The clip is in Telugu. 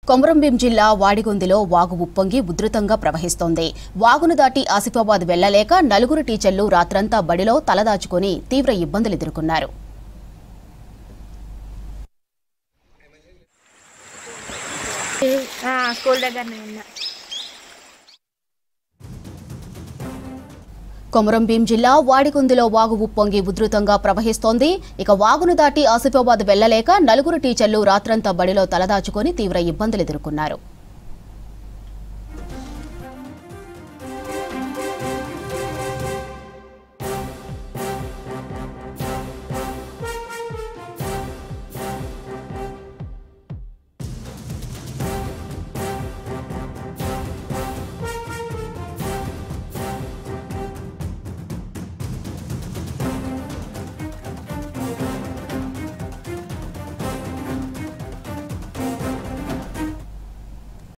కొమరంభీం జిల్లా వాడిగొందిలో వాగు ఉప్పొంగి ఉధృతంగా ప్రవహిస్తోంది. వాగును దాటి ఆసిఫాబాద్ వెళ్లలేక నలుగురు టీచర్లు రాత్రంతా బడిలో తలదాచుకుని తీవ్ర ఇబ్బందులు ఎదుర్కొన్నారు. కొమరంభీం జిల్లా వాడిగొందిలో వాగు ఉప్పొంగి ఉధృతంగా ప్రవహిస్తోంది. ఇక వాగును దాటి ఆసిఫాబాద్ వెళ్లలేక నలుగురు టీచర్లు రాత్రంతా బడిలో తలదాచుకుని తీవ్ర ఇబ్బందులు ఎదుర్కొన్నారు.